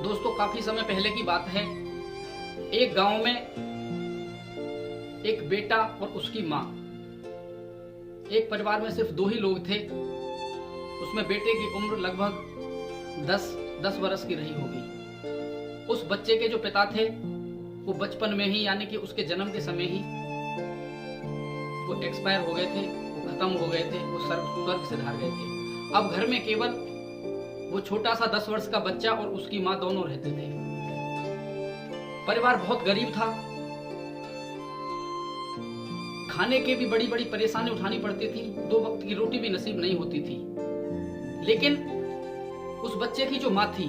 दोस्तों काफी समय पहले की बात है। एक गांव में एक बेटा और उसकी माँ। एक परिवार में सिर्फ दो ही लोग थे। उसमें बेटे की उम्र लगभग 10 वर्ष की रही होगी। उस बच्चे के जो पिता थे वो बचपन में ही यानी कि उसके जन्म के समय ही वो एक्सपायर हो गए थे, वो खत्म हो गए थे, वो स्वर्ग से धार गए थे। अब घर में केवल वो छोटा सा 10 वर्ष का बच्चा और उसकी माँ दोनों रहते थे। परिवार बहुत गरीब था। खाने के भी बड़ी बड़ी परेशानी उठानी पड़ती थी। 2 वक्त की रोटी भी नसीब नहीं होती थी। लेकिन उस बच्चे की जो माँ थी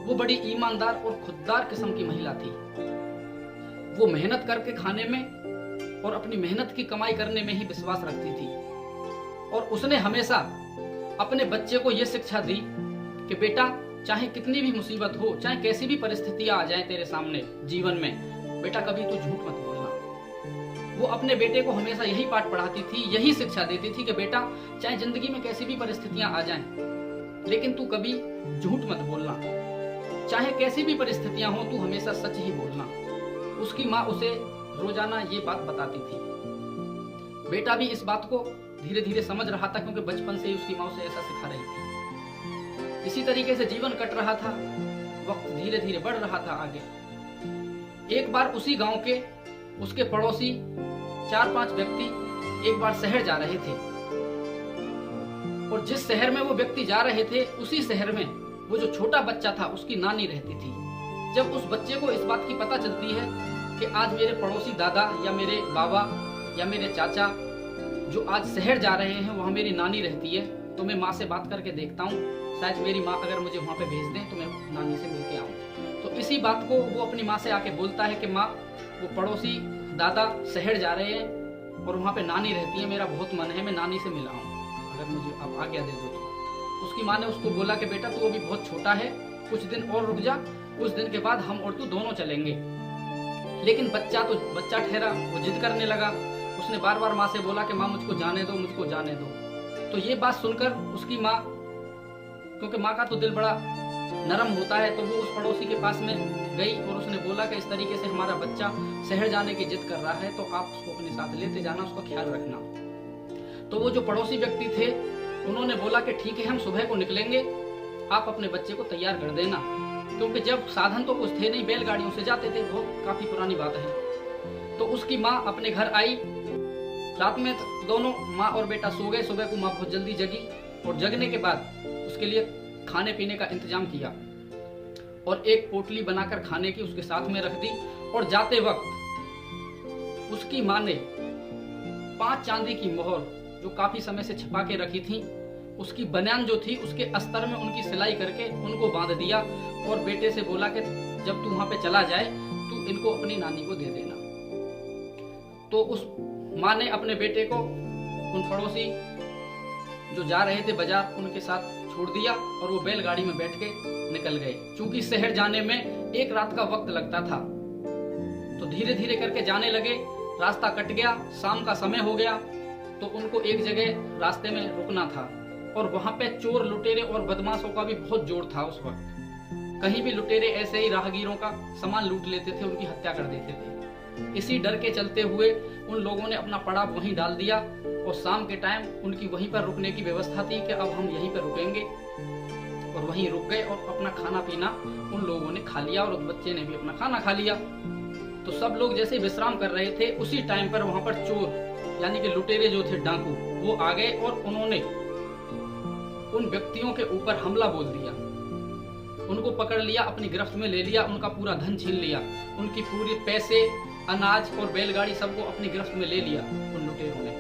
वो बड़ी ईमानदार और खुददार किस्म की महिला थी। वो मेहनत करके खाने में और अपनी मेहनत की कमाई करने में ही विश्वास रखती थी। और उसने हमेशा अपने बच्चे को यह शिक्षा दी कि बेटा चाहे कितनी भी मुसीबत हो, चाहे कैसी भी परिस्थितियां आ जाएं तेरे सामने जीवन में, बेटा कभी तू झूठ मत बोलना। वो अपने बेटे को हमेशा यही पाठ पढ़ाती थी, यही शिक्षा देती थी कि बेटा चाहे जिंदगी में कैसी भी परिस्थितियां आ जाएं, लेकिन तू कभी झूठ मत बोलना। चाहे कैसी भी परिस्थितियां हो, तू हमेशा सच ही बोलना। उसकी माँ उसे रोजाना ये बात बताती थी। बेटा भी इस बात को धीरे धीरे समझ रहा था, क्योंकि बचपन से ही उसकी माँ उसे ऐसा सिखा रही थी। इसी तरीके से जीवन कट रहा था। वक्त धीरे धीरे बढ़ रहा था आगे। एक बार उसी गांव के उसके पड़ोसी 4-5 व्यक्ति एक बार शहर जा रहे थे। और जिस शहर में वो व्यक्ति जा रहे थे, उसी शहर में वो जो छोटा बच्चा था उसकी नानी रहती थी। जब उस बच्चे को इस बात की पता चलती है कि आज मेरे पड़ोसी दादा या मेरे बाबा या मेरे चाचा जो आज शहर जा रहे हैं वहां मेरी नानी रहती है, तो मैं माँ से बात करके देखता हूँ, शायद मेरी माँ अगर मुझे वहां पे भेज दें तो मैं नानी से मिलके आऊँ। तो इसी बात को वो अपनी माँ से आके बोलता है कि माँ, वो पड़ोसी दादा शहर जा रहे हैं और वहां पे नानी रहती है, मेरा बहुत मन है मैं नानी से मिला हूँ, अगर मुझे आप आज्ञा दे दो तो। उसकी माँ ने उसको बोला कि बेटा तू अभी बहुत छोटा है, कुछ दिन और रुक जा, कुछ दिन के बाद हम और तू दोनों चलेंगे। लेकिन बच्चा ठहरा, वो जिद करने लगा। उसने बार बार माँ से बोला कि माँ मुझको जाने दो, मुझको जाने दो। तो ये बात सुनकर उसकी माँ, क्योंकि माँ का तो दिल बड़ा नरम होता है, तो वो उस पड़ोसी के पास में गई और उसने बोला कि इस तरीके से हमारा बच्चा शहर जाने की जिद कर रहा है, तो आप उसको अपने साथ लेते जाना, उसका ख्याल रखना। तो वो जो पड़ोसी व्यक्ति थे उन्होंने बोला कि ठीक है, हम सुबह को निकलेंगे, आप अपने बच्चे को तैयार कर देना। क्योंकि जब साधन तो कुछ थे नहीं, बैलगाड़ियों से जाते थे, बहुत काफी पुरानी बात है। तो उसकी माँ अपने घर आई। रात में दोनों माँ और बेटा सो गए। सुबह को माँ बहुत जल्दी जगी और जगने के बाद उसके लिए खाने पीने का इंतजाम किया और एक पोटली बनाकर खाने की उसके साथ में रख दी। और जाते वक्त उसकी माँ ने 5 चांदी की मोहर जो काफी समय से छिपा के रखी थी, उसकी बनियान जो थी उसके अस्तर में उनकी सिलाई करके उनको बांध दिया और बेटे से बोला कि जब तू वहां पे चला जाए तू इनको अपनी नानी को दे देना। तो उस माँ ने अपने बेटे को उन पड़ोसी जो जा रहे थे बाजार उनके साथ छोड़ दिया और वो बैलगाड़ी में बैठ के निकल गए। चूंकि शहर जाने में 1 रात का वक्त लगता था, तो धीरे धीरे करके जाने लगे। रास्ता कट गया, शाम का समय हो गया, तो उनको एक जगह रास्ते में रुकना था। और वहां पे चोर लुटेरे और बदमाशों का भी बहुत जोर था उस वक्त। कहीं भी लुटेरे ऐसे ही राहगीरों का सामान लूट लेते थे, उनकी हत्या कर देते थे। इसी डर के चलते हुए उन लोगों ने अपना पड़ाव वहीं डाल दिया और शाम के टाइम उनकी वहीं पर रुकने की व्यवस्था थी कि अब हम यहीं पर रुकेंगे। और वहीं रुक गए और अपना खाना पीना उन लोगों ने खा लिया और उस बच्चे ने भी अपना खाना खा लिया। तो सब लोग जैसे विश्राम कर रहे थे, उसी टाइम पर वहां पर चोर यानी कि लुटेरे जो थे, डाकू, वो आ गए और उन्होंने उन व्यक्तियों के ऊपर हमला बोल दिया। उनको पकड़ लिया, अपनी गिरफ्त में ले लिया, उनका पूरा धन छीन लिया, उनकी पूरी पैसे, अनाज और बैलगाड़ी सबको अपनी गिरफ्त में ले लिया उन लुटेरों ने।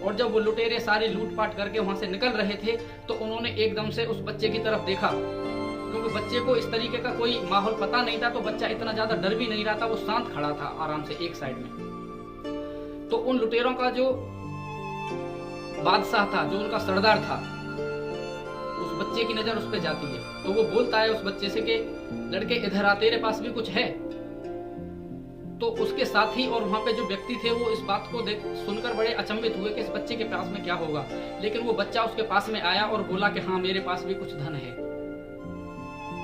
और जब वो लुटेरे सारी लूटपाट करके वहां से निकल रहे थे, तो उन्होंने एकदम से उस बच्चे की तरफ देखा। क्योंकि बच्चे को इस तरीके का कोई माहौल पता नहीं था, तो बच्चा इतना ज्यादा डर भी नहीं रहा था, वो शांत खड़ा था आराम से एक साइड में। तो उन लुटेरों का जो बादशाह था, जो उनका सरदार था, उस बच्चे की नजर उस पर जाती है। तो वो बोलता है उस बच्चे से कि लड़के इधर आ, तेरे पास भी कुछ है। तो उसके साथ ही और वहां पे जो व्यक्ति थे वो इस बात को सुनकर बड़े अचंभित हुए कि इस बच्चे के पास में क्या होगा। लेकिन वो बच्चा उसके पास में आया और बोला कि हाँ, मेरे पास भी कुछ धन है।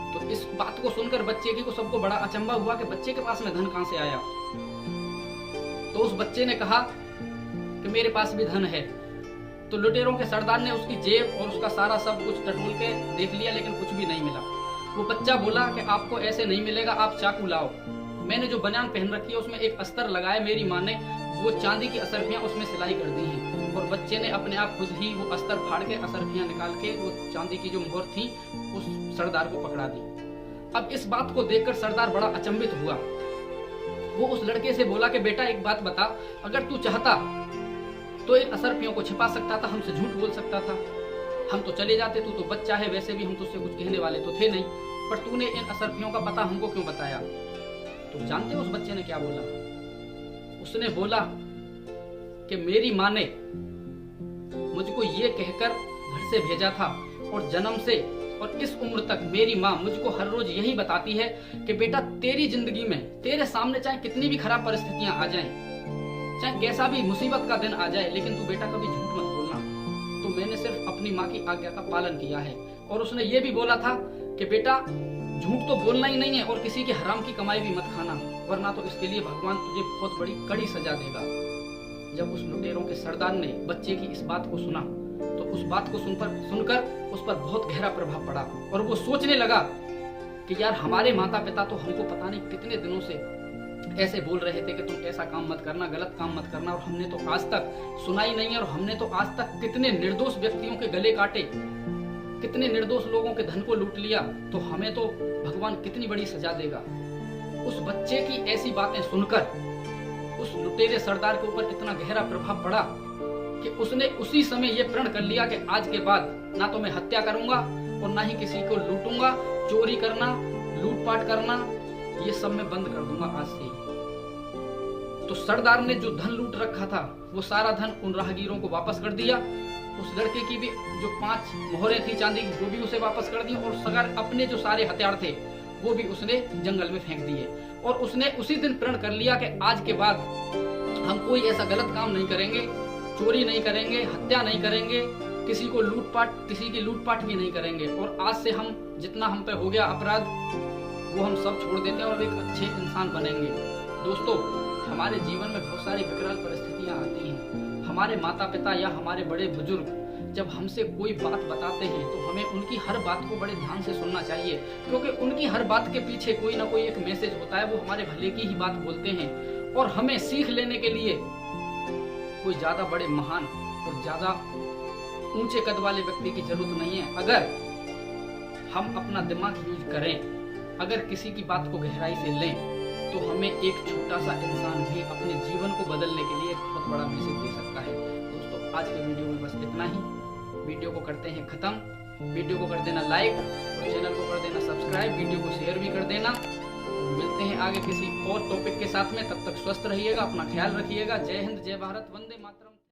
तो इस बात को सुनकर बच्चे की को सबको बड़ा अचंभा हुआ कि बच्चे के पास में धन कहां से आया। तो उस बच्चे ने कहा कि मेरे पास भी धन है। तो लुटेरों के सरदार ने उसकी जेब और उसका सारा सब कुछ टटोल के देख लिया, लेकिन कुछ भी नहीं मिला। वो बच्चा बोला कि आपको ऐसे नहीं मिलेगा, आप चाकू लाओ। मैंने जो बनियान पहन रखी है उसमें एक अस्तर लगाया, मेरी माँ ने वो चांदी की असरफियां उसमें सिलाई कर दी हैं। और बच्चे ने अपने आप खुद ही वो अस्तर फाड़ के असरफियां निकाल के वो चांदी की जो मोहर थी उस सरदार को पकड़ा दी। अब इस बात को देखकर सरदार बड़ा अचंभित हुआ। वो उस लड़के से बोला कि बेटा एक बात बता, अगर तू चाहता तो इन असरफियों को छिपा सकता था, हमसे झूठ बोल सकता था, हम तो चले जाते। तू तो बच्चा है, वैसे भी हम तुझसे कुछ कहने वाले तो थे नहीं, पर तूने इन असरफियों का पता हमको क्यों बताया? तो जानते हो उस बच्चे ने क्या बोला? उसने बोला कि मेरी माँ ने मुझको ये कहकर घर से भेजा था और जन्म से और इस उम्र तक मेरी माँ मुझको हर रोज यही बताती है कि बेटा तेरी जिंदगी में तेरे सामने चाहे कितनी भी खराब परिस्थितियां आ जाएं, चाहे कैसा भी मुसीबत का दिन आ जाए, लेकिन तू बेटा कभी झूठ मत बोलना। तो मैंने सिर्फ अपनी माँ की आज्ञा का पालन किया है। और उसने ये भी बोला था कि बेटा झूठ तो बोलना ही नहीं है और किसी के हराम की कमाई भी मत खाना, वरना तो इसके लिए भगवान तुझे बहुत बड़ी कड़ी सजा देगा। जब उस लुटेरों के सरदार ने बच्चे की इस बात को सुना तो उस बात को सुनकर उस पर बहुत गहरा प्रभाव पड़ा और वो सोचने लगा कि यार हमारे माता पिता तो हमको पता नहीं कितने दिनों से ऐसे बोल रहे थे कि तुम ऐसा काम मत करना, गलत काम मत करना, और हमने तो आज तक सुना ही नहीं है। और हमने तो आज तक कितने निर्दोष व्यक्तियों के गले काटे, कितने निर्दोष लोगों के धन को लूट लिया, तो हमें तो भगवान कितनी बड़ी सजा देगा। उस बच्चे की ऐसी बातें सुनकर उस लुटेरे सरदार के ऊपर इतना गहरा प्रभाव पड़ा कि उसने उसी समय ये प्रण कर लिया कि आज के बाद ना तो मैं हत्या करूंगा और ना ही किसी को लूटूंगा, चोरी करना, लूटपाट करना, ये सब मैं बंद कर दूंगा आज से ही। तो सरदार ने जो धन लूट रखा था वो सारा धन उन राहगीरों को वापस कर दिया। उस लड़के की भी जो 5 मोहरें थी चांदी की वो भी उसे वापस कर दी, और सगर अपने जो सारे हथियार थे वो भी उसने जंगल में फेंक दिए। और उसने उसी दिन प्रण कर लिया कि आज के बाद हम कोई ऐसा गलत काम नहीं करेंगे, चोरी नहीं करेंगे, हत्या नहीं करेंगे, किसी की लूटपाट भी नहीं करेंगे। और आज से हम जितना हम पे हो गया अपराध वो हम सब छोड़ देते हैं और एक अच्छे इंसान बनेंगे। दोस्तों, हमारे जीवन में बहुत सारी विकराल परिस्थितियां आती हैं। हमारे माता पिता या हमारे बड़े बुजुर्ग जब हमसे कोई बात बताते हैं तो हमें उनकी हर बात को बड़े ध्यान से सुनना चाहिए, क्योंकि उनकी हर बात के पीछे कोई ना कोई एक मैसेज होता है। वो हमारे भले की ही बात बोलते हैं और हमें सीख लेने के लिए कोई ज्यादा बड़े महान और ज्यादा ऊंचे कद वाले व्यक्ति की जरूरत नहीं है। अगर हम अपना दिमाग यूज करें, अगर किसी की बात को गहराई से लें, तो हमें एक छोटा सा इंसान भी अपने जीवन को बदलने के लिए बहुत बड़ा मैसेज दे सकता है। दोस्तों, आज के वीडियो में बस इतना ही। वीडियो को करते हैं खत्म। वीडियो को कर देना लाइक और चैनल को कर देना सब्सक्राइब, वीडियो को शेयर भी कर देना। मिलते हैं आगे किसी और टॉपिक के साथ में, तब तक स्वस्थ रहिएगा, अपना ख्याल रखिएगा। जय हिंद, जय भारत, वंदे मातरम।